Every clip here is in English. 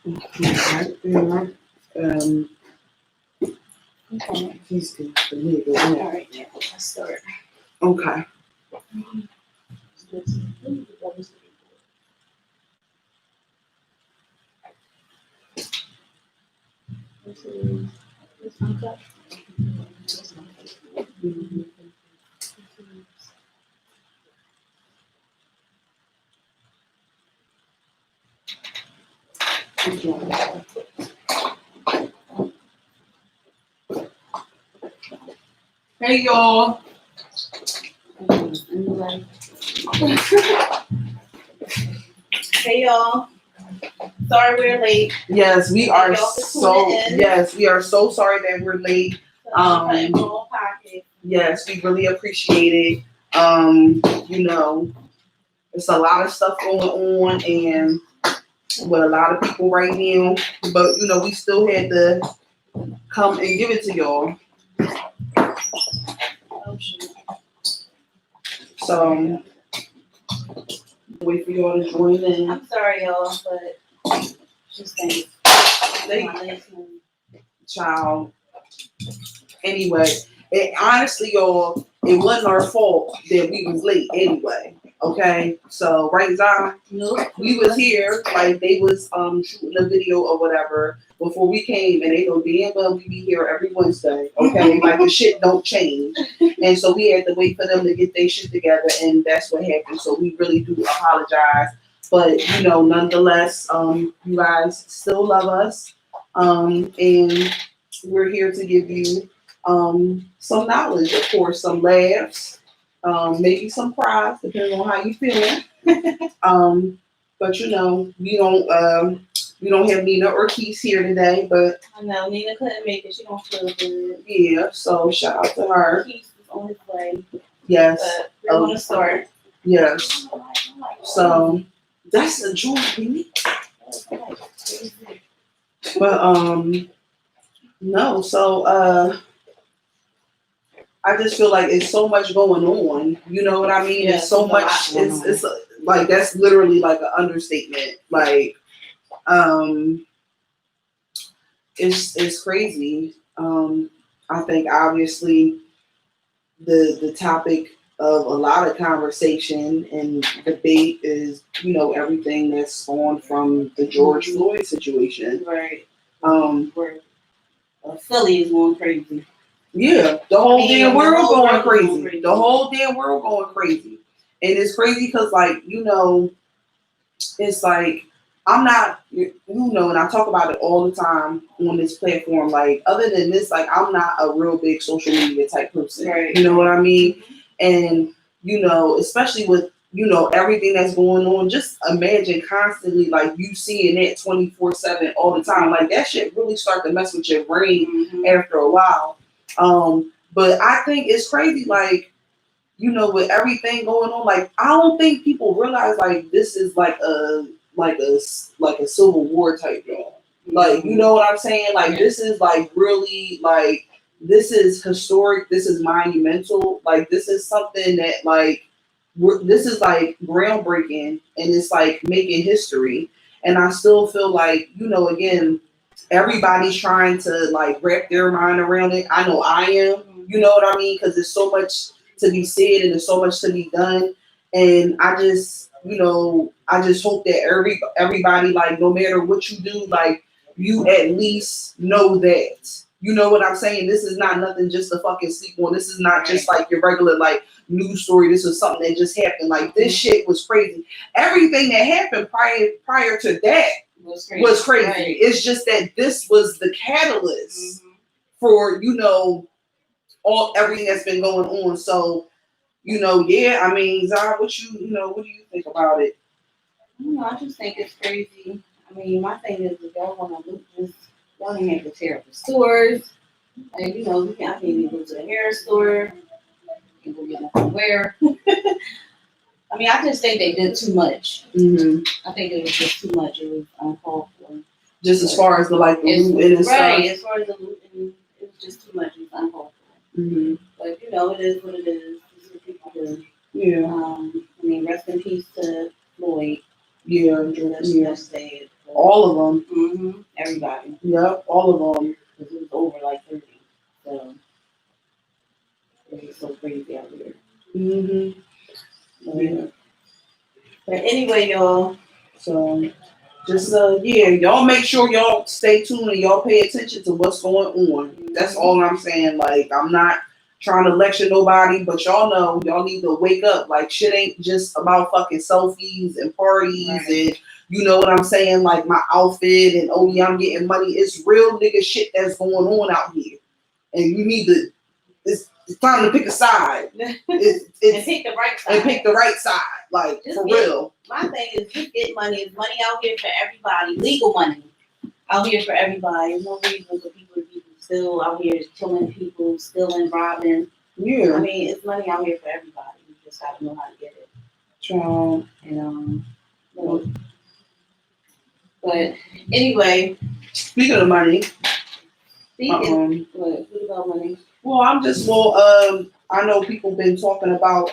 Right there. Okay. He's good for me. All right, yeah, let's start. Okay. Hey y'all. Hey y'all. Sorry we're late. Yes, we are so sorry that we're late. Yes, we really appreciate it. You know, it's a lot of stuff going on and with a lot of people right now. But you know, we still had to come and give it to y'all. So wait for y'all to join in. I'm sorry y'all, but just thanks. Child. Anyway, honestly, y'all, it wasn't our fault that we was late anyway. Okay, so right, Zion? Nope. We was here, like they was shooting a video or whatever before we came, and they know damn well we be here every Wednesday. Okay, like the shit don't change, and so we had to wait for them to get their shit together, and that's what happened. So we really do apologize, but you know, nonetheless, you guys still love us, and we're here to give you some knowledge, of course, some laughs. Maybe some cries, depending on how you feeling. But you know, we don't have Nina or Keith here today, but I know Nina couldn't make it. She don't feel good. Yeah, so shout out to her. Keith is on his way. Yes. But we're gonna start. Yes. So that's the joy, baby. But no, so I just feel like it's so much going on. You know what I mean? Yeah, it's so much. It's like that's literally like an understatement. Like, it's crazy. I think obviously the topic of a lot of conversation and debate is everything that's spawned from the George Floyd situation. Right. Where Philly is going crazy. Yeah, the whole damn world going crazy. The whole damn world going crazy. And it's crazy because, like, it's like, I'm not, and I talk about it all the time on this platform. Like, other than this, like, I'm not a real big social media type person. Right. You know what I mean? And, especially with, everything that's going on, just imagine constantly, like, you seeing that 24/7 all the time. Like, that shit really start to mess with your brain after a while. But I think it's crazy, like, with everything going on, like, I don't think people realize, like, this is like a Civil War type thing. Like, you know what I'm saying? Like, this is like really, like, this is historic, this is monumental, like, this is something that, like, this is like groundbreaking, and it's like making history. And I still feel like, again, everybody's trying to like wrap their mind around it. I know I am, you know what I mean? Because there's so much to be said and there's so much to be done. And I just hope that everybody, like, no matter what you do, like, you at least know that. You know what I'm saying? This is not nothing just to fucking sleep on. This is not just like your regular, like, news story. This was something that just happened. Like, this shit was crazy. Everything that happened prior to that was crazy. Right. It's just that this was the catalyst for, everything that's been going on. So, yeah, I mean, Zara, what do you think about it? I just think it's crazy. I mean, my thing is, if y'all want to loot this, y'all didn't have to tear up the stores. Like, I can't even go to the hair store. You can go get nothing to wear. I mean, I just think they did too much. I think it was just too much. It was uncalled for. Just as far as the looting and stuff. Right, as far as the looting, it was just too much. It was uncalled for. But, it is what it is. This is what people do. Yeah. I mean, rest in peace to Floyd. Yeah. That's sad. All of them. Mm-hmm. Everybody. Yep, all of them. Because it was over like 30. So it's so crazy out here. Mm-hmm. Yeah. But anyway, y'all. So just yeah, y'all make sure y'all stay tuned and y'all pay attention to what's going on. That's all I'm saying. Like, I'm not trying to lecture nobody, but y'all know y'all need to wake up. Like, shit ain't just about fucking selfies and parties and you know what I'm saying, like my outfit and oh yeah, I'm getting money. It's real nigga shit that's going on out here. And you need to it's time to pick a side. And pick the right side. And pick the right side. Like, just for real. My thing is just get money. It's money out here for everybody. Legal money out here for everybody. There's no reason for people to be still out here killing people, stealing, robbing. Yeah. I mean, it's money out here for everybody. You just gotta know how to get it. Child. And you know. But anyway. Speaking of money. Speaking about money. Well, I know people been talking about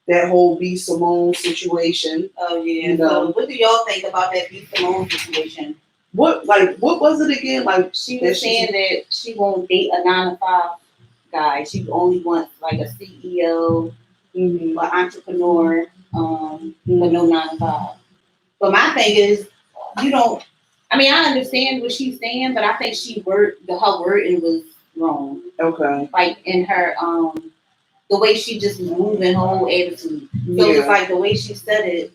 that whole B. Simone situation. Oh yeah. You know. So what do y'all think about that B. Simone situation? What was it again? Like, she was saying that she won't date a 9-to-5 guy. She only wants like a CEO, an entrepreneur, but no 9-to-5. But my thing is, I understand what she's saying, but I think her wording was wrong. Okay. Like in her the way she just was moving, her whole attitude. So it's like the way she said it,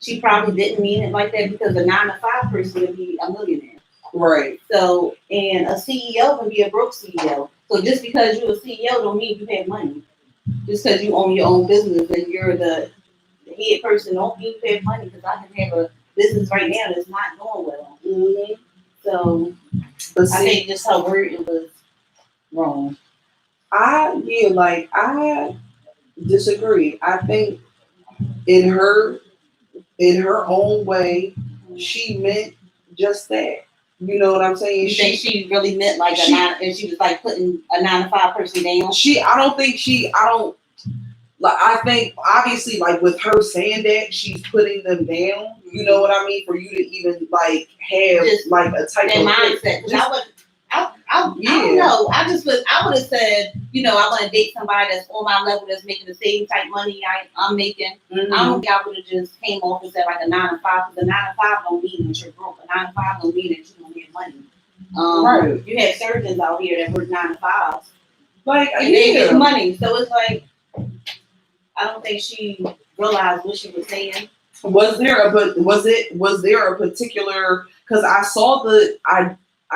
she probably didn't mean it like that because a 9-to-5 person would be a millionaire. Right. So, and a CEO can be a broke CEO. So just because you're a CEO don't mean you have money. Just because you own your own business and you're the head person don't mean you have money. Because I can have a business right now that's not going well. Mm-hmm. So, I think just her word was wrong. I disagree. I think in her own way, she meant just that. You know what I'm saying? You think she really meant like and she was like putting a 9-to-5 person down? I think obviously like with her saying that she's putting them down. You know what I mean? For you to even like have just like a type of mindset. I don't know. I would have said, I want to date somebody that's on my level, that's making the same type of money I'm making. Mm-hmm. I don't think I would have just came off and said like a 9-to-5, because a 9-to-5 don't mean that you're broke. A 9-to-5 don't mean that you don't get money. Right. You have surgeons out here that work 9-to-5s. Like, and they get money. So it's like, I don't think she realized what she was saying. Was there a particular, because I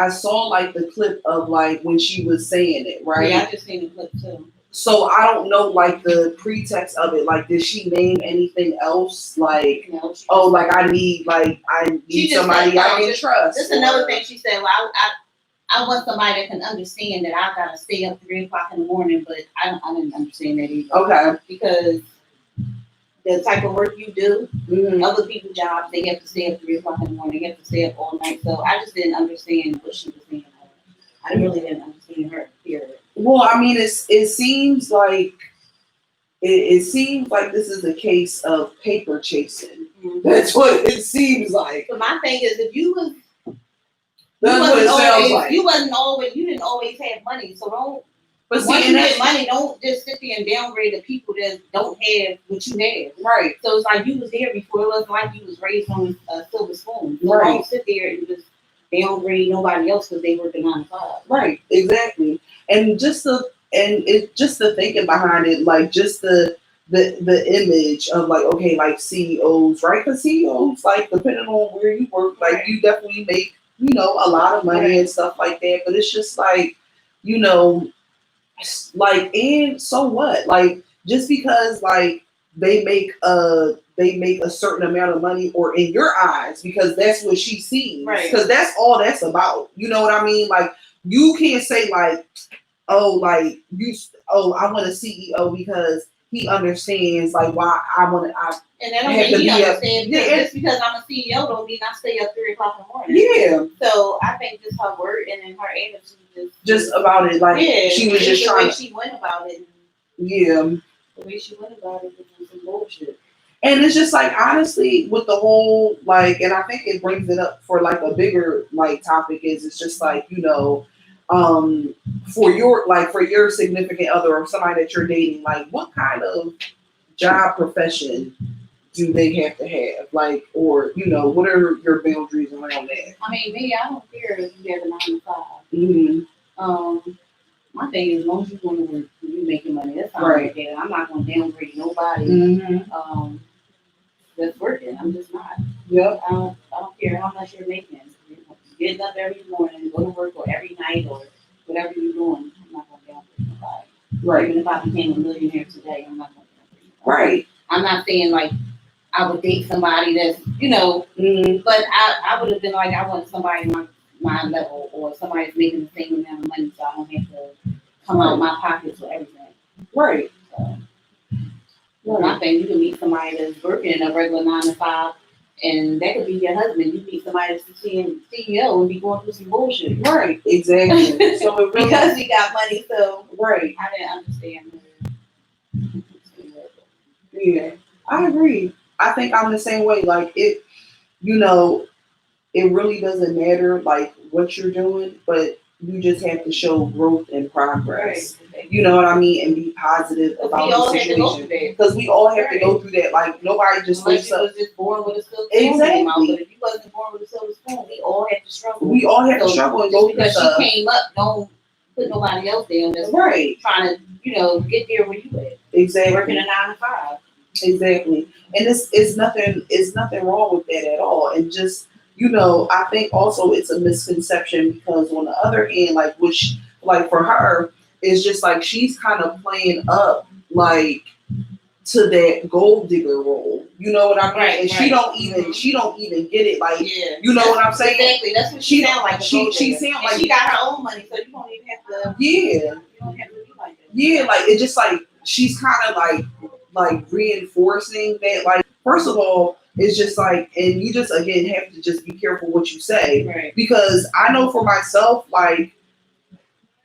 saw like the clip of like when she was saying it, right? Yeah, I just seen the clip too. So I don't know like the pretext of it. Like, did she name anything else? Like, no, I need somebody I can trust. That's another thing she said. Well, I want somebody that can understand that I gotta stay up 3 o'clock in the morning, but I didn't understand that either. Okay. Because the type of work you do, other people's jobs, they have to stay up 3 o'clock in the morning. They have to stay up all night. So I just didn't understand what she was saying. I really didn't understand her. Period. Well, I mean, it seems like this is a case of paper chasing. Mm-hmm. That's what it seems like. But my thing is, if you was, you didn't always have money, so don't. But once you get money, don't just sit there and downgrade the people that don't have what you have. Right. So it's like you was there before. It wasn't like you was raised on a silver spoon. So right. Don't sit there and just downgrade nobody else because they work a 9-to-5. Right. Exactly. And just the thinking behind it, like just the image of like, okay, like CEOs, right? Because CEOs, like depending on where you work, like right. You definitely make a lot of money right. And stuff like that. But it's just like like, and so what? Like, just because like they make a certain amount of money, or in your eyes, because that's what she sees, right? Because that's all that's about. You know what I mean? Like, you can't say like, I want a CEO because he understands like why I want to. And that don't mean he understands. Just because I'm a CEO don't mean I stay up 3 o'clock in the morning. Yeah. So I think just her word and her attitude just about it. Like she was just trying. The way she went about it. Yeah. The way she went about it was some bullshit. And it's just like honestly with the whole like, and I think it brings it up for like a bigger like topic is it's just like um, for your significant other or somebody that you're dating, like what kind of job profession do they have to have, like, or what are your boundaries around that? I mean, me, I don't care if you have a 9 to 5. Mm-hmm. My thing is, as long as you want to work, you making money. That's all Right. right. I'm not going to downgrade nobody. Mm-hmm. That's working. I'm just not. Yep. I don't care how much you're making. Getting up every morning, go to work, or every night, or whatever you're doing. I'm not going to downgrade nobody. Right. Even if I became a millionaire today, I'm not going to downgrade nobody. Right. I'm not saying like I would date somebody that's, Mm-hmm. but I would have been like, I want somebody my level or somebody that's making the same amount of money so I don't have to come out of my pockets for everything. Right. So, my thing, you can meet somebody that's working in a regular 9 to 5, and that could be your husband. You meet somebody that's the CEO and be going through some bullshit. Right. Exactly. So it really, Because he got money, so right. I didn't understand that. Yeah. I agree. I think I'm the same way. Like you know, it really doesn't matter like what you're doing, but you just have to show growth and progress. Right. You know what I mean? And be positive about the situation. Because we all have to go through that. Like nobody just Unless wakes you up. was just born with a silver spoon in your mouth, but if you wasn't born with a silver spoon, we all have to struggle. We all have to struggle and go through because stuff. she came up, don't put nobody else down that's Right. trying to, get there where you at. Exactly. Working a 9 to 5. Exactly. And it's nothing wrong with that at all. And just, I think also it's a misconception because on the other hand, like which like for her, it's just like she's kind of playing up like to that gold digger role. You know what I mean? Right, and right. she don't even get it. Like Yeah. you know what I'm saying? Exactly. That's what she sound like. She sound like she got her own money, so you don't even have to. Yeah. You don't have to be like that. Yeah, like it just like she's kind of like reinforcing that. Like first of all, it's just like, and you just again have to just be careful what you say, right. Because I know for myself, like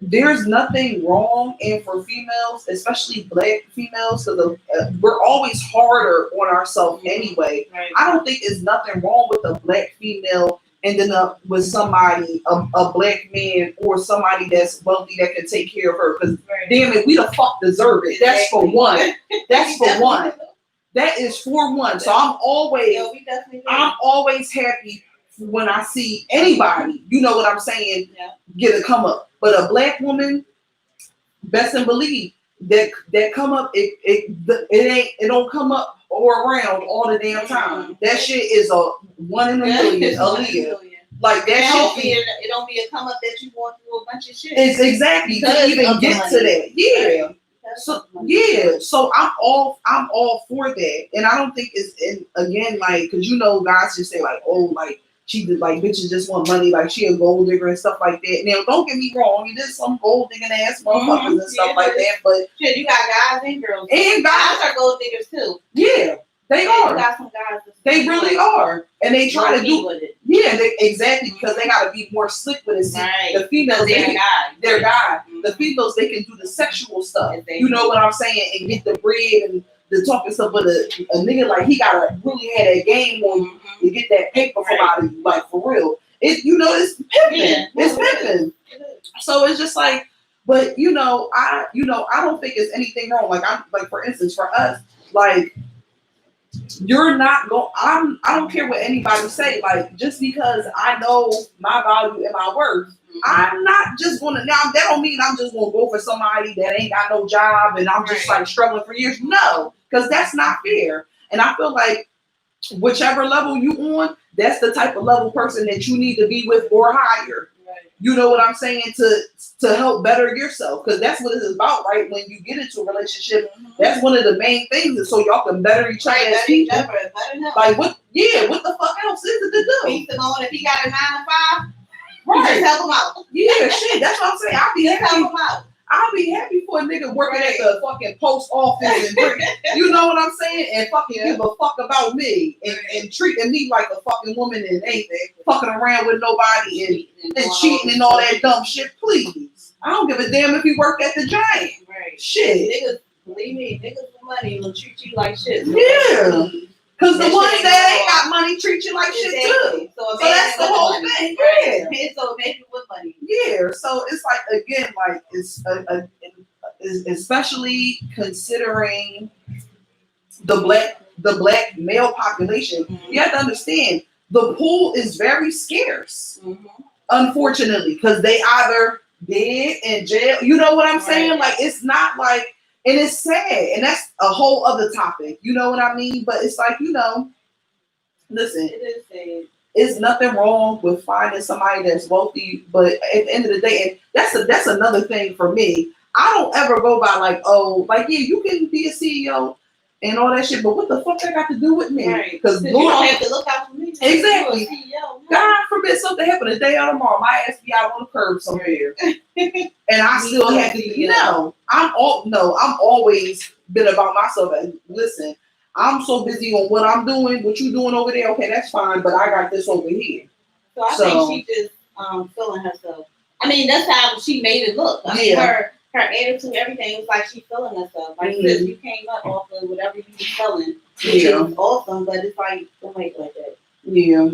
there's nothing wrong, and for females, especially black females, because we're always harder on ourselves anyway. Right. I don't think there's nothing wrong with a black female ending up with somebody, a black man, or somebody that's wealthy that can take care of her. Because damn it, we the fuck deserve it. That's for one. That's for one. That is for one. So I'm always happy when I see anybody, you know what I'm saying, get a come up. But a black woman, best and believe that come up, it don't come up or around all the damn time. That shit is a 1 in a million, Aaliyah. Like that shit. It don't be a come up that you want through a bunch of shit. It's exactly to even get to that. Yeah. So yeah, so I'm all for that, and I don't think it's again like because guys just say like, oh, like she did, like bitches just want money, like she a gold digger and stuff like that. Now don't get me wrong, it is some gold digging ass motherfuckers and stuff like that, but shit, you got guys and girls, and guys are gold diggers too. Yeah, they are. You got some guys they really are, and they try to do with it. Yeah, exactly because they got to be more slick with it. See, right. The females, they're guys. Mm-hmm. The females, they can do the sexual stuff. Exactly. You know what I'm saying, and get the bread and the talking stuff. But a nigga like he gotta really have that game on you to get that paper from out of you, like for real. It's pimping. Yeah, it's pimping. So it's just like, but I don't think it's anything wrong. Like I'm like for instance for us, like. You're not going. I don't care what anybody say. Like just because I know my value and my worth, I'm not just gonna. Now that don't mean I'm just gonna go for somebody that ain't got no job and I'm just like struggling for years. No, because that's not fair. And I feel like whichever level you on, that's the type of level person that you need to be with or higher. You know what I'm saying? To help better yourself, because that's what it's about, right? When you get into a relationship, that's one of the main things, is so y'all can better each other as people. Like what? Yeah, what the fuck else is it to do? If he got a 9 to 5, right? Just help him out. Yeah, shit. That's what I'm saying. I'll be happy. Help him out. I'll be happy for a nigga working at the fucking post office and you know what I'm saying, and fucking give a fuck about me and treating me like a fucking woman and ain't fucking around with nobody and cheating and all that dumb shit. Please, I don't give a damn if you work at the Giant. Right. Shit. Niggas, believe me, niggas with money will treat you like shit. Yeah. Because the That ones shit ain't that ain't going got money treat you like shit too. So So that's the whole thing. Yeah. So imagine with money. Yeah. So it's like again, like especially considering the black male population, Mm-hmm. you have to understand the pool is very scarce. Mm-hmm. Unfortunately, because they either dead in jail. You know what I'm saying? Like it's not like, and it's sad, and that's a whole other topic. You know what I mean? But it's like, listen, It is sad. it's nothing wrong with finding somebody that's wealthy, but at the end of the day, and that's another thing for me. I don't ever go by like, oh, like yeah, you can be a CEO and all that shit, but what the fuck that got to do with me? Right. Because you don't have to look out for me. Exactly. CEO, God forbid something happen the day of tomorrow, my ass be out on the curb somewhere, and I still have to. I'm always been about myself. And listen, I'm so busy on what I'm doing, what you doing over there. Okay, that's fine, but I got this over here. So I think she just feeling herself. I mean, that's how she made it look. I mean, her attitude, everything was like she feeling herself. Like sis, you came up off of whatever you was feeling, which is awesome. But it's like don't make it like that. Yeah.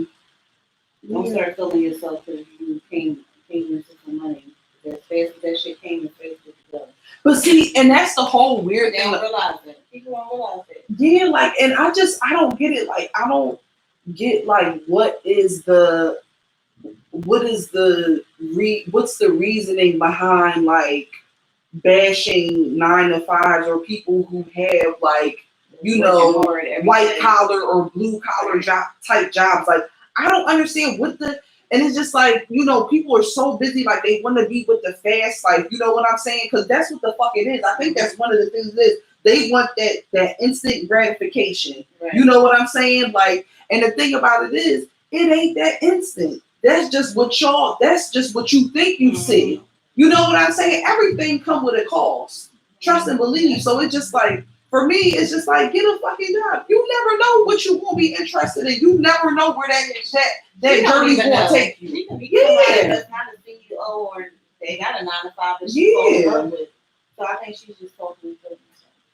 Don't start feeling yourself because you came into some money. As fast as that shit came, as fast as it goes. But see, and that's the whole weird thing. They don't realize it. People don't realize it. Yeah, like, and I don't get it. Like, I don't get like what's the what's the reasoning behind like bashing 9-to-5s or people who have like white collar or blue collar type jobs. Like, I don't understand and it's just like, people are so busy, like they want to be with the fast life. You know what I'm saying? Because that's what the fuck it is. I think that's one of the things is they want that instant gratification. Right. You know what I'm saying? Like, and the thing about it is, it ain't that instant. That's just what you think you see. You know what I'm saying? Everything come with a cost. Trust and believe. So it's just like, for me, it's just like, get a fucking job. You never know what you will be interested in. You never know where that journey's going to take you. She can be somebody that's not a CEO or they got a 9-to-5 that she's falling with. So I think she's just talking to herself.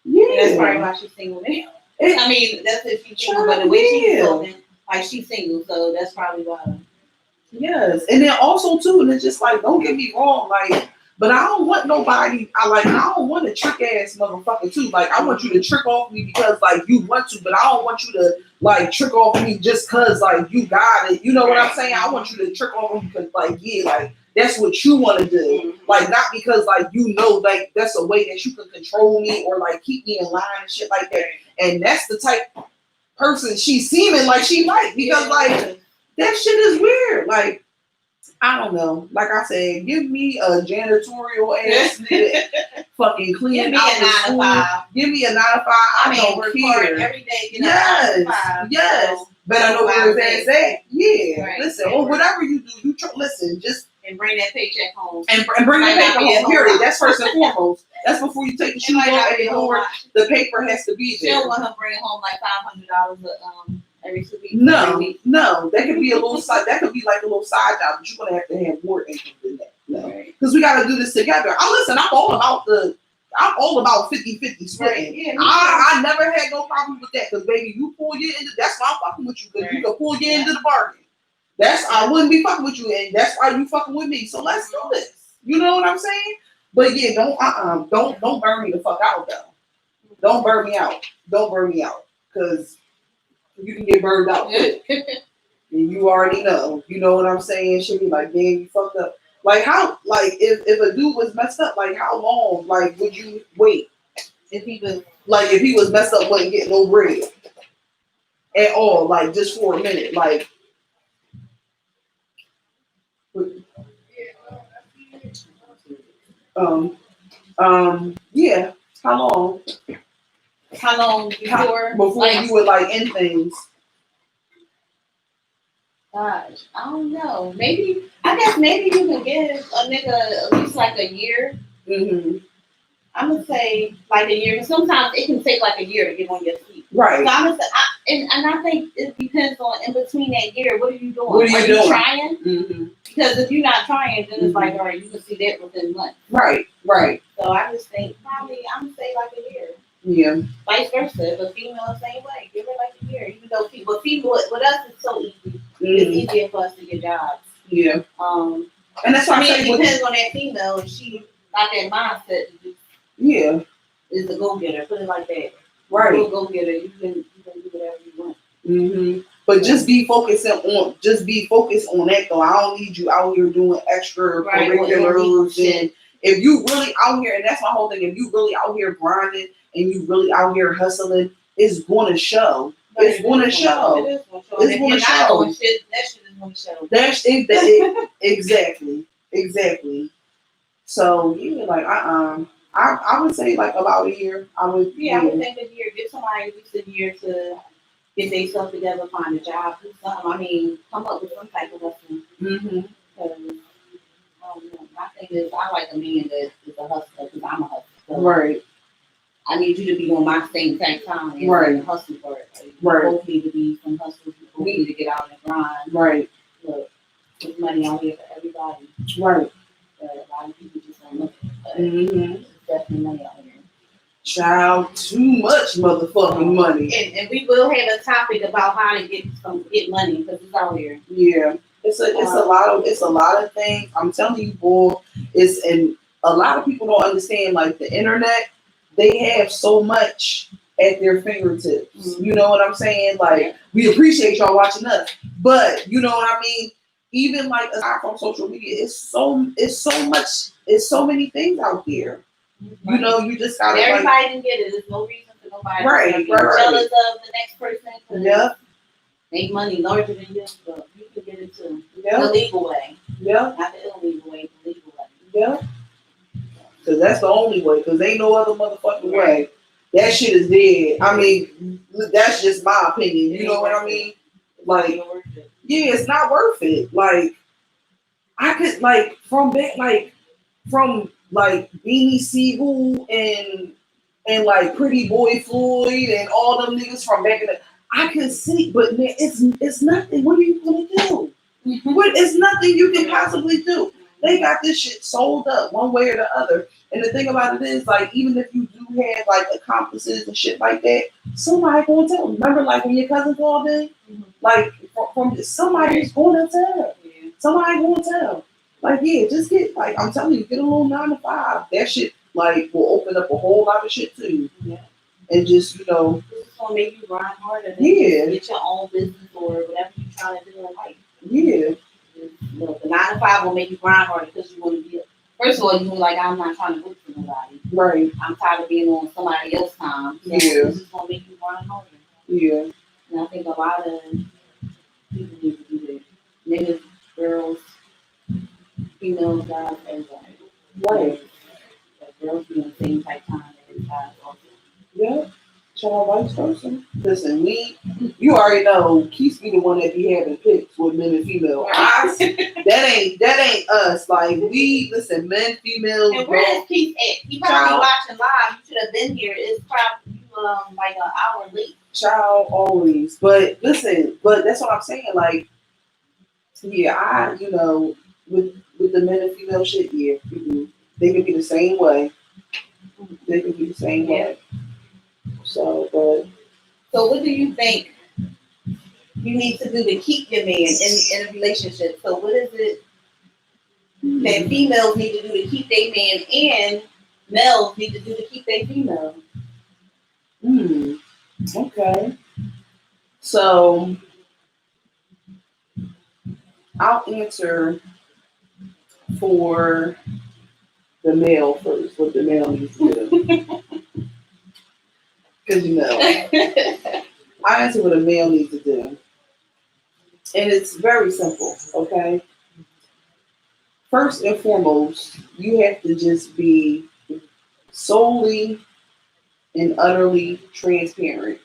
Yeah. And that's probably why she's single now. I mean, that's if she's single, but the way she's talking, like she's single, so that's probably why. Yes. And then also too, and it's just like, don't get me wrong, like, but I don't want nobody. I don't want a trick ass motherfucker too. Like, I want you to trick off me because like you want to, but I don't want you to like trick off me just cause like you got it. You know what I'm saying? I want you to trick off me because like like that's what you want to do. Like, not because like like that's a way that you can control me or like keep me in line and shit like that. And that's the type person she's seeming like she like, because like that shit is weird. Like, I don't know. Like I said, give me a janitorial ass nigga, fucking clean out the school. Give me a 9-to-5. I don't care. Every day, yes. But I know where his ass at. Yeah. Right. Listen, or whatever you do, listen, just and bring that paycheck home. And bring the paper home. Period. That's first and foremost. That's before you take the shoes off at the door. The paper has to be there. She'll want to bring home like $500 every 2 weeks. No, that could be a little side. That could be like a little side job, but you're gonna have to have more income than that. No, because we got to do this together. I'm all about 50-50 splitting. Right. Yeah, I never had no problem with that, because baby, you pull your end. That's why I'm fucking with you, because you can pull your end of the bargain. I wouldn't be fucking with you, and that's why you fucking with me. So let's do this. You know what I'm saying? But yeah, don't burn me the fuck out though. Don't burn me out. Don't burn me out, because you can get burned out. And you already know. You know what I'm saying? She'll be like, damn, you fucked up. Like, how, like, if a dude was messed up, like, how long, like, would you wait? If he was messed up, wasn't getting no bread at all, like, just for a minute, like, yeah, how long? How long before like, you would like end things? Gosh, I don't know. I guess maybe you can give a nigga at least like a year. Mm-hmm. I'm gonna say like a year, because sometimes it can take like a year to get on your feet. Right. So I'm gonna say, and I think it depends on in between that year, what are you doing? Are you trying? Mm-hmm. Because if you're not trying, then it's like, all right, you can see that within months. Right. So I just think probably I'm gonna say like a year. Yeah. Vice versa. If a female the same way, give her like a year. Even though people, with us, it's so easy. It's easier for us to get jobs. Yeah. And that's why I say it depends on that female. If she got that mindset to just is a go getter. Put it like that. Right. You're a go getter. You can do whatever you want. But just be focused on that though. I don't need you out here doing extracurriculars and if you really out here, and that's my whole thing, if you really out here grinding and you really out here hustling, it's gonna show. It's gonna show. It's gonna show. That shit is gonna show. That's exactly. So yeah, like I would say like about a year. I would think a year. Give somebody at least a year to get themselves together, find a job, do something. I mean, come up with some type of lesson. Because my thing is, I like a man that is a hustler because I'm a hustler. So right. I need you to be on my same type time and hustle for it. Like, we both need to be some hustlers. We both need to get out and grind. Right. Look, there's money out here for everybody. Right. But a lot of people just don't look at it. But there's definitely money out here. Child, too much motherfucking money. And we will have a topic about how to get money because it's out here. Yeah. It's a lot of things. I'm telling you, boy, and a lot of people don't understand like the internet, they have so much at their fingertips. You know what I'm saying? Like we appreciate y'all watching us. But you know what I mean? Even like aside from social media, it's so many things out there. You know, you just gotta everybody can get it. There's no reason for nobody to be jealous of the next person. Make money larger than you, but you can get it too. The legal way. Not the illegal way, the legal way. Because that's the only way. Because ain't no other motherfucking way. That shit is dead. I mean, that's just my opinion. You know what I mean? Like, it's not worth it. Like, I could from Beanie Siegel and like Pretty Boy Floyd and all them niggas from back in the I can see, but man, it's nothing. What are you gonna do? It's nothing you can possibly do. They got this shit sold up one way or the other. And the thing about it is, like, even if you do have like accomplices and shit like that, somebody gonna tell. Remember, like when your cousin called in, like from somebody's gonna tell. Somebody gonna tell. Like, just get I'm telling you, get a little 9 to 5. That shit like will open up a whole lot of shit too. And just it's gonna make you grind harder. Get your own business or whatever you're trying to do in life. The 9 to 5 will make you grind harder because you want to be. First of all, you like I'm not trying to work for nobody. Right. I'm tired of being on somebody else's time. So this is gonna make you grind harder. And I think a lot of people need to do that. Niggas, girls, females, guys, everybody. Right. Girls be on the same type time every time also. Child, vice versa. Listen, you already know Keith be the one that be having picks with men and female. That ain't us. Like listen, men, females. And where is Keith at? He probably watching live. You should have been here. It's probably like an hour late. Child, always. But listen, that's what I'm saying. Like, I with the men and female shit, they can be the same way. They can be the same way. So what do you think you need to do to keep your man in a relationship? So what is it that females need to do to keep their man and males need to do to keep their female? Okay. So I'll answer for the male first, what the male needs to do. Because I answer what a male needs to do. And it's very simple, okay? First and foremost, you have to just be solely and utterly transparent.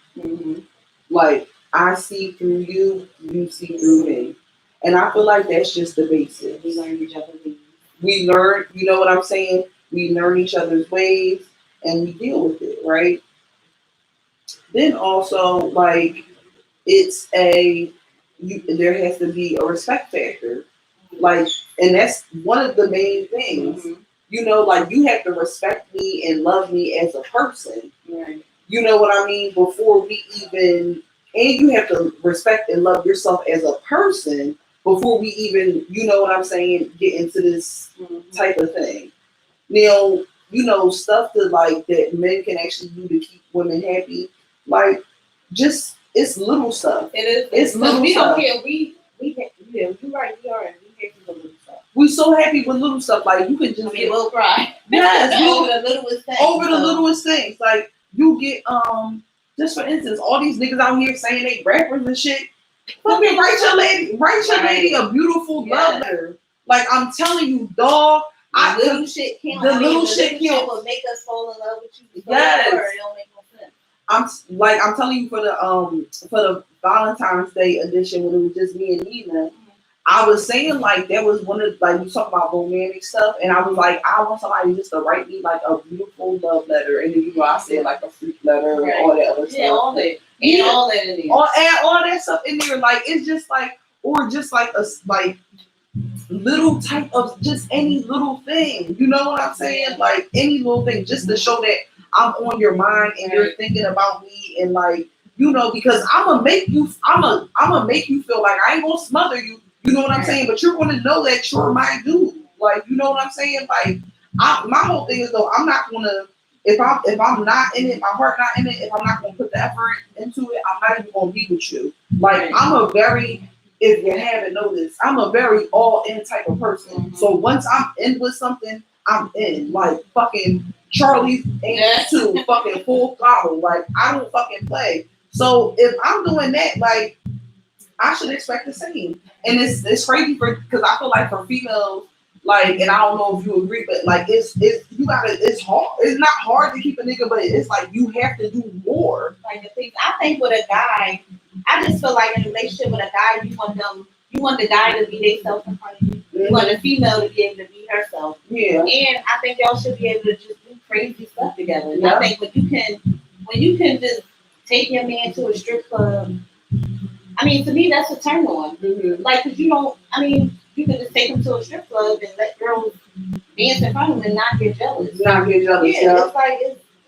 Like, I see through you, you see through me. And I feel like that's just the basics. We learn each other's ways. We learn, you know what I'm saying? We learn each other's ways and we deal with it, right? Then also, like, there has to be a respect factor. Like, and that's one of the main things. Like, you have to respect me and love me as a person. Right. You know what I mean? Before we even, and you have to respect and love yourself as a person before we even, you know what I'm saying, get into this type of thing. Now, stuff that like that men can actually do to keep women happy, like just it's little stuff. It is. It's little we stuff. don't care. Yeah, you're right. We are. We happy with little stuff. We so happy with little stuff. Like you can just we'll cry. Yes, over the littlest things. Over the littlest things. Like you get just for instance, all these niggas out here saying they rappers and shit. Fucking write your lady a beautiful love letter. Like I'm telling you, dog. The little shit count. The little shit will make us fall in love with you. Yes. It don't make no sense. I'm telling you for the Valentine's Day edition when it was just me and Nina. I was saying like that was one of like you talk about romantic stuff, and I was like I want somebody just to write me like a beautiful love letter, and then I said like a freak letter and all that other stuff. Yeah, all that. And all that in there. Add all that stuff in there. Like it's just like or just like a like little type of just any little thing. You know what I'm saying? Like any little thing, just to show that I'm on your mind and you're thinking about me and like because I'm gonna make you feel like I ain't gonna smother you. You know what I'm saying? But you're gonna know that you're my dude. Like you know what I'm saying? Like my whole thing is though I'm not gonna if I'm not in it, my heart not in it. If I'm not gonna put the effort into it, I'm not even gonna be with you. Like I'm a very if you haven't noticed, I'm a very all in type of person. So once I'm in with something, I'm in. Like fucking Charlie ain't too fucking full throttle. Like I don't fucking play. So if I'm doing that, like I should expect the same. And it's crazy because I feel like for females, like, and I don't know if you agree, but like it's hard. It's not hard to keep a nigga, but it's like you have to do more. Like the things I think with a guy, I just feel like in a relationship with a guy, you want the guy to be themselves in front of you. You want the female to be able to be herself. Yeah. And I think y'all should be able to just do crazy stuff together. And I think when you can just take your man to a strip club. I mean, to me, that's a turn on. Mm-hmm. Like, cause you can just take him to a strip club and let girls dance in front of him and not get jealous. Yeah, it's like,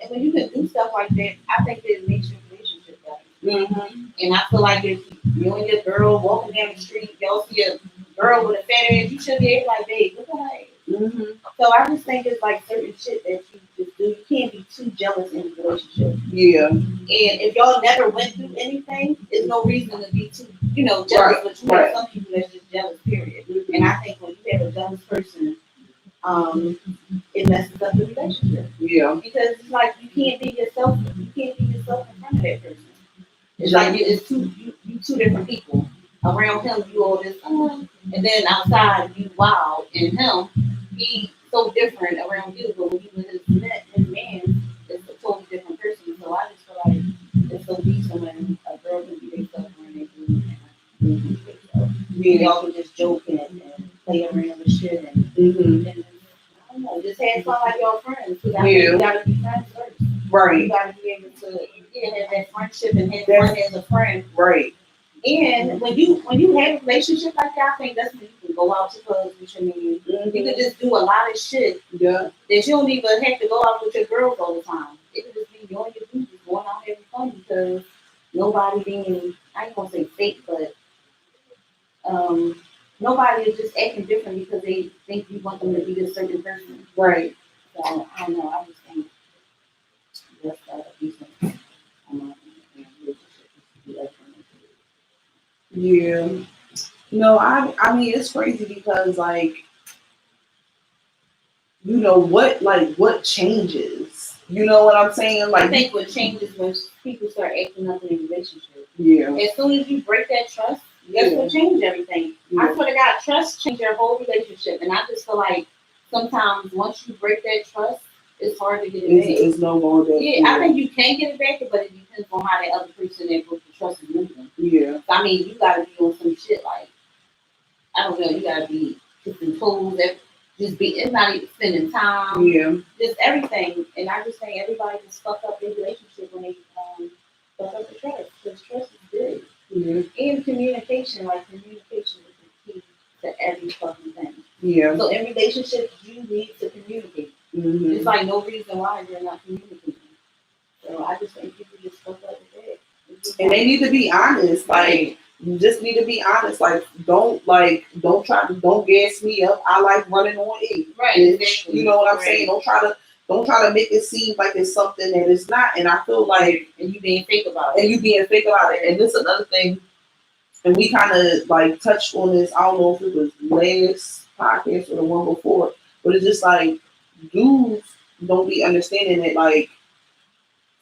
and when you can do stuff like that, I think it makes your relationship better. Mm-hmm. And I feel like if you and your girl walking down the street, y'all see a girl with a fat ass, you should be able like, babe, look at her. Mm-hmm. So I just think it's like certain shit that you just do. You can't be too jealous in a relationship. Yeah. And if y'all never went through anything, there's no reason to be too, jealous. Right. But you have some people that's just jealous, period. Mm-hmm. And I think when you have a jealous person, it messes up the relationship. Yeah. Because it's like you can't be yourself. You can't be yourself in front of that person. It's like it's you two different people. Around him, you all this, and then outside, you wild, and him, he so different around you. But when you with his man, it's a totally different person. So I just feel like it's so decent when a girl can be themselves around their dude. Yeah, y'all can just joke and play around with shit and I don't know, just have fun like y'all friends. Because I think you gotta be friends first. Right. You gotta be able to have that friendship and have fun as a friend. Right. And when you have a relationship like that, I think that's when you can go out to clubs with your man. Mm-hmm. You can just do a lot of shit that you don't even have to go out with your girls all the time. It could just be you and your dudes just going out having fun because nobody being, I ain't gonna say fake, but nobody is just acting different because they think you want them to be this certain person. Right. So I don't know, I just think that's a decent relationship. Yeah. No, I mean it's crazy because like what changes? You know what I'm saying? Like I think what changes when people start acting up in a relationship. Yeah. As soon as you break that trust, that's what changes everything. Yeah. I swear to God, trust changes your whole relationship. And I just feel like sometimes once you break that trust, it's hard to get it back. It's no longer. Yeah, I think you can get it back, but it depends on how that other person that broke the trust is moving. Yeah. So, I mean, you gotta be on some shit like, I don't know, you gotta be kissing toes, it's not even spending time. Yeah. Just everything. And I just think everybody just fuck up their relationship when they fuck up the trust. Because trust is good. Mm-hmm. And communication is the key to every fucking thing. Yeah. So in relationships, you need to communicate. Mm-hmm. There's like no reason why you're not communicating. So I just think people just fuck up with that. And they need to be honest. Like, you just need to be honest. Don't don't gas me up. I like running on E. Right. Exactly. You know what I'm saying? Don't try to make it seem like it's something that it's not. And I feel like, and you being fake about it. And this is another thing. And we kind of like touched on this. I don't know if it was last podcast or the one before, but it's just like dudes don't be understanding that like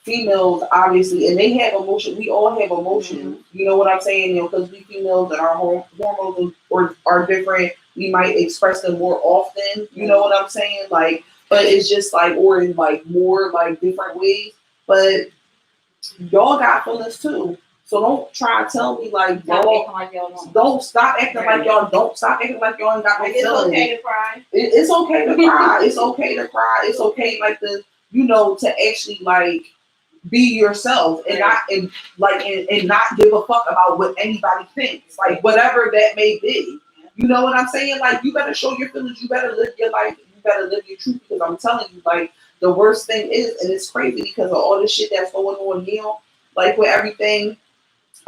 females obviously, and they have emotion. We all have emotions. You know what I'm saying? You know, because we females and our hormones are different. We might express them more often. You know what I'm saying? Like, but it's just like, or in like more like different ways. But y'all got feelings too. So don't try to tell me like don't stop acting like y'all don't stop acting like y'all ain't got no feelings. It's okay to cry. It's okay to cry. It's okay to cry. It's okay like to actually like be yourself and not give a fuck about what anybody thinks. Like whatever that may be. You know what I'm saying? Like you better show your feelings, you better live your life, you better live your truth, because I'm telling you, like the worst thing is, and it's crazy because of all this shit that's going on now, like with everything,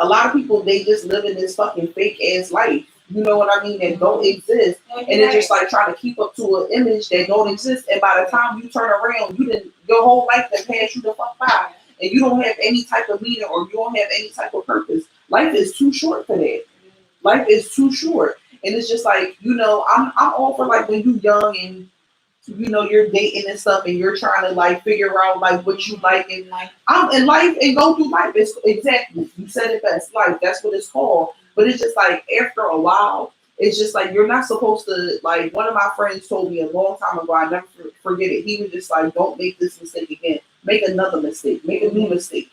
a lot of people, they just live in this fucking fake ass life. You know what I mean? That don't exist. And it's just like trying to keep up to an image that don't exist. And by the time you turn around, your whole life that passed you the fuck by. And you don't have any type of meaning, or you don't have any type of purpose. Life is too short for that. Life is too short. And it's just like, I'm all for like when you young and you're dating and stuff, and you're trying to like figure out like what you like in life. I'm in life and go through life. It's exactly, you said it best. Life, that's what it's called. But it's just like after a while, it's just like you're not supposed to, like one of my friends told me a long time ago, I never forget it. He was just like, don't make this mistake again. Make another mistake. Make a new mistake.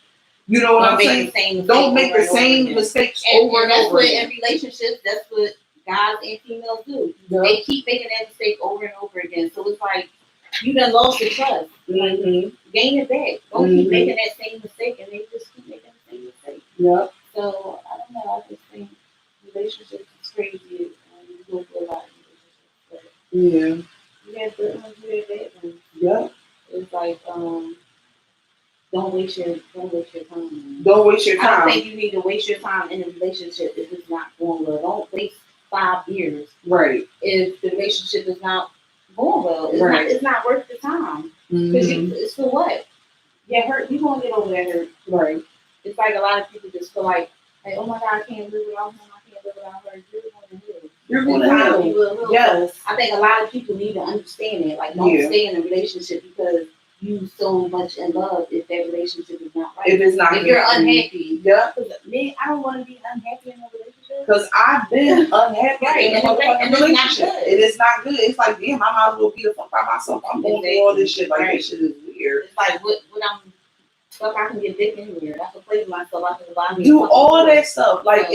You know what I'm saying? Don't make the same mistakes over and over again. In relationships, that's what guys and females do. Yeah. They keep making that mistake over and over again. So it's like you done lost your trust. Gain it back. Don't keep making that same mistake, and they just keep making the same mistake. Yeah. So I don't know. I just think relationships is crazy. You go through a lot of relationships. You have good ones, you have bad ones. Yeah. It's like don't waste your time. Don't waste your time. I don't think you need to waste your time in a relationship if it's not going well. Don't waste 5 years. Right. If the relationship is not going well, it's not worth the time. Because it's for what? Get hurt. You gonna get over that hurt. Right. It's like a lot of people just feel like, hey, oh my God, I can't live without him. I can't live without her. You're going to heal. You're going to heal. Yes. I think a lot of people need to understand it. Like, don't stay in a relationship because you so much in love if that relationship is not right. If you're unhappy. Yeah. Man, I don't want to be unhappy in a relationship. Because I've been unhappy in a relationship. It is not good. It's like, damn, I might as well be the fuck by myself. I'm going through all this shit. Like, this shit is weird. It's like, what I'm... Fuck, I can get dick anywhere. I can play with myself. I can buy me. Do all that stuff. Like,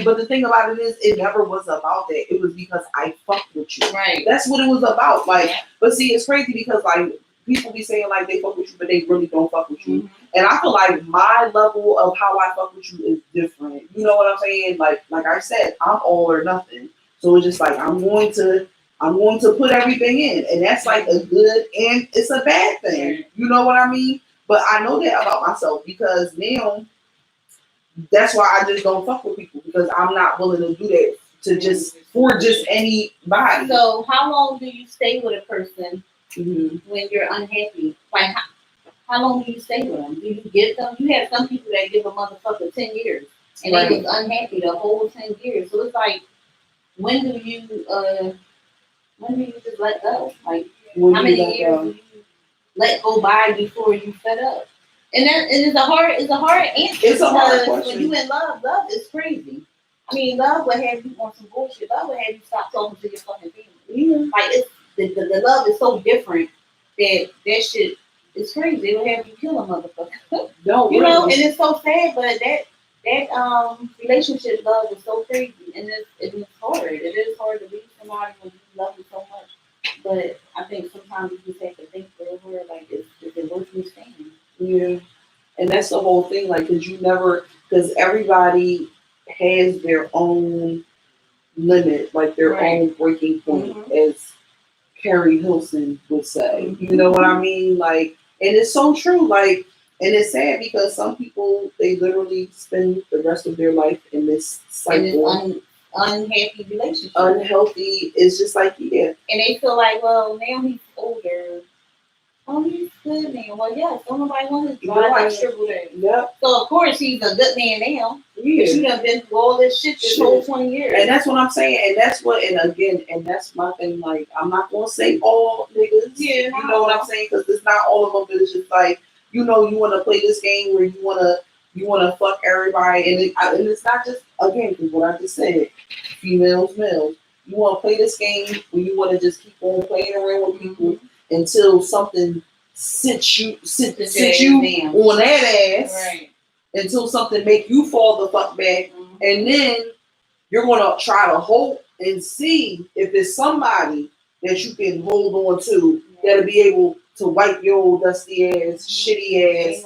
but the thing about it is, it never was about that. It was because I fucked with you. Right. That's what it was about. Like, but see, it's crazy because, like, people be saying, like, they fuck with you, but they really don't fuck with you. And I feel like my level of how I fuck with you is different. You know what I'm saying? Like I said, I'm all or nothing. So it's just like, I'm going to put everything in. And that's like a good, and it's a bad thing. You know what I mean? But I know that about myself because now that's why I just don't fuck with people, because I'm not willing to do that for just anybody. So how long do you stay with a person when you're unhappy? Like how long do you stay with them? Do you give them? You have some people that give a motherfucker 10 years and they was unhappy the whole 10 years. So it's like, when do you just let go? Like how many years do you let go by before you fed up? And it's a hard answer. It's a hard question. When you in love is crazy. I mean, love will have you on some bullshit. Love will have you stop talking to your fucking family. Like it's the love is so different that shit is crazy. It will have you kill a motherfucker. You know, and it's so sad, but that relationship love is so crazy, and it's hard. It is hard to leave somebody when you love them so much. But I think sometimes you just have to think over, like, is it worth me staying? Yeah. And that's the whole thing, like, because everybody has their own limit, like their own breaking point, as Carrie Hilson would say. You know what I mean? Like, and it's so true. Like, And it's sad because some people they literally spend the rest of their life in this in this cycle. unhappy relationship. Unhealthy is just like yeah. And they feel like, well, now he's older. Oh, he's good now. Well, yes, don't nobody want his body triple that. Yep. So of course he's a good man now. Yeah. But you done been through all this shit this whole 20 years. And that's what I'm saying. And that's what, and again, and that's my thing. Like, I'm not gonna say all niggas. Yeah, you know what I'm saying? Because it's not all of them. But it's just like, you know, you want to play this game where you wanna fuck everybody, and it's not just again because what I just said, females, males. You want to play this game where you want to just keep on playing around with people until something sits you on that ass. Right. Until something make you fall the fuck back, and then you're gonna try to hope and see if there's somebody that you can hold on to that'll be able to wipe your old dusty ass, shitty ass.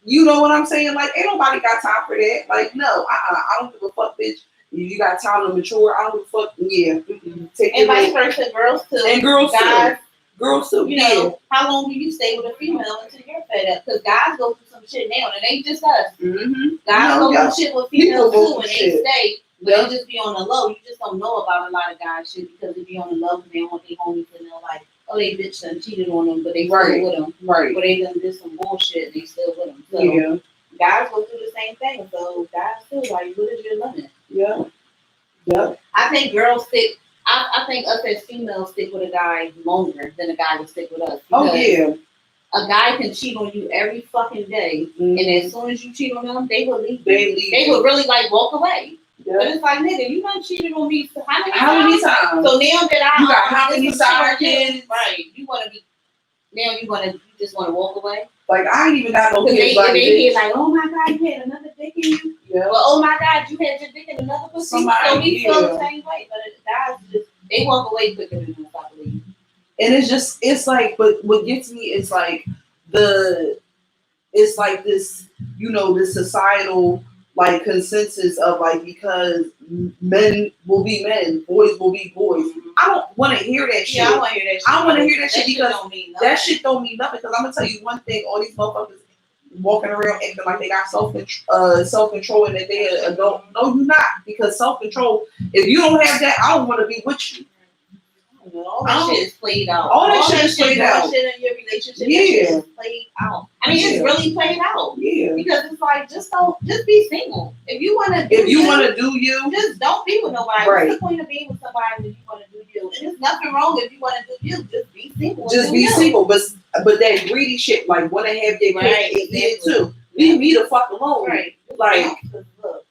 You know what I'm saying? Like, ain't nobody got time for that. Like, no, I don't give a fuck, bitch. You got time to mature. I don't give a fuck. Yeah, take and vice versa, girls too. And girls guys, too. Girls too. You know, how long do you stay with a female until you're fed up? Because guys go through some shit now, and it ain't just us. Guys go through shit with females too, and they stay. But they just be on the low. You just don't know about a lot of guys shit because they be on the low and they want their homies and they're like, oh, they bitch done cheated on them, but they still with them. Right. But they done did some bullshit and they still with them. So guys go through the same thing. So guys still like, what is your limit? Yeah. I think girls stick. I think us as females stick with a guy longer than a guy would stick with us. Oh yeah. A guy can cheat on you every fucking day, and as soon as you cheat on them, they will leave. They would really like walk away. Yeah. But it's like, nigga, you done cheated on me how many times? So now that you got how many side kids? Right. You just want to walk away? Like, I ain't even got no kids. They hear like, oh my God, you had another dick in you? Yeah. Well, oh my God, you had your dick in another pussy? So we feel the same way. But guys just, they walk away quicker than us, I believe. And it's like, but what gets me is like it's like this, you know, this societal like consensus of like, because men will be men, boys will be boys. I don't want to hear that shit. Yeah, I want to hear that shit. I want to hear that shit because that shit don't mean nothing. Because I'm gonna tell you one thing: all these motherfuckers walking around acting like they got self control and that they adult. No, you not. Because self control. If you don't have that, I don't want to be with you. All that shit is played out. All that shit is played out. Shit in your relationship is played out. I mean, it's really played out. Yeah. Because it's like, just be single. If you want to do you, just don't be with nobody. Right. What's the point of being with somebody if you want to do you? And there's nothing wrong if you want to do you. Just be single. Just be single. But that greedy shit, like, want to have your cake and eat it too. Leave me the fuck alone. Right. Like, look,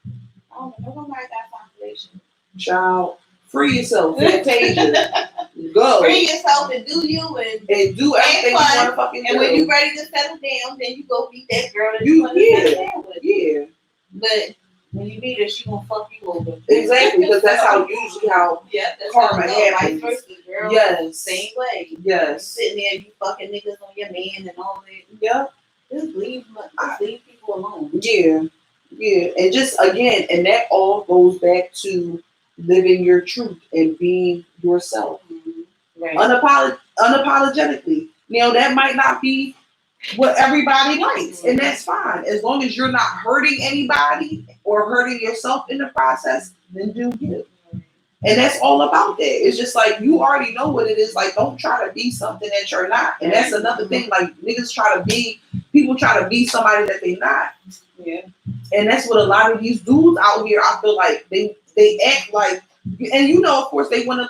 I don't know. Nobody got consolation. Child. Free yourself, Fantasia. Go. Free yourself and do you and do everything you want to fucking do. And when you're ready to settle down, then you go meet that girl that you want to settle down with. Yeah. But when you meet her, she gonna fuck you over. Exactly, because that's how karma happens. Vice versa, girl. Yes. Same way. Yes. You sitting there, you fucking niggas on your man and all that. Yeah. Just leave people alone. Yeah. Yeah. And just again, and that all goes back to living your truth and being yourself. Right. Unapologetically. Now that might not be what everybody likes, and that's fine. As long as you're not hurting anybody or hurting yourself in the process, then do you. And that's all about that. It's just like, you already know what it is. Like, don't try to be something that you're not. And that's another thing. Like, people try to be somebody that they're not. Yeah. And that's what a lot of these dudes out here, I feel like they act like, and you know, of course, they want to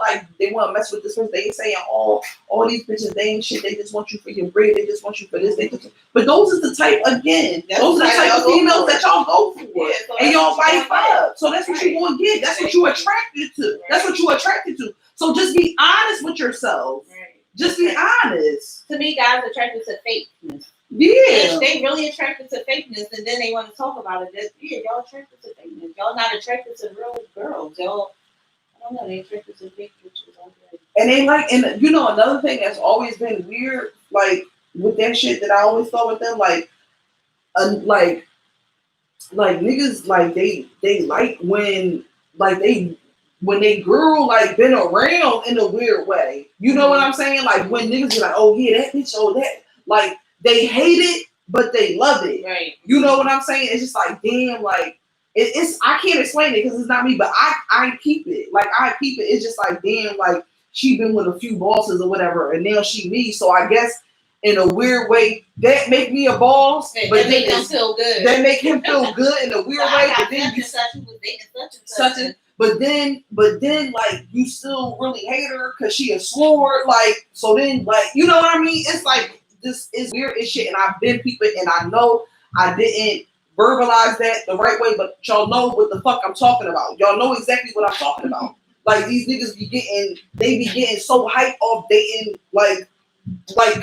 mess with this person. They saying, all these bitches, they ain't shit. They just want you for your bread. They just want you for this. But those are the type, again, those are the type of females that y'all go for. Yeah, so and y'all wife up. So that's what you're going to get. That's what you're attracted to. That's what you're attracted to. So just be honest with yourself. Right. Just be honest. To me, guys are attracted to fakeness. Yeah. If they really attracted to fakeness, and then they want to talk about it. Y'all attracted to fakeness. Y'all not attracted to real girls. Y'all, I don't know, they attracted to fake bitches. And they like, and you know, another thing that's always been weird, like with that shit that I always thought with them, like niggas, like they like when they girl like been around in a weird way. You know what I'm saying? Like when niggas be like, oh yeah, that bitch, oh that, like they hate it, but they love it. Right. You know what I'm saying? It's just like, damn, like it's I can't explain it because it's not me, but I keep it. Like I keep it. It's just like, damn, like she been with a few bosses or whatever, and now she me. So I guess in a weird way that make me a boss, But but that make him feel good. That make him feel good in a weird way. But then you such was dating such and but then like you still really hate her because she a slore. Like so then like you know what I mean? It's like this is weird as shit, and I've been people, and I know I didn't verbalize that the right way, but y'all know what the fuck I'm talking about. Y'all know exactly what I'm talking about. Like these niggas be getting so hyped off dating like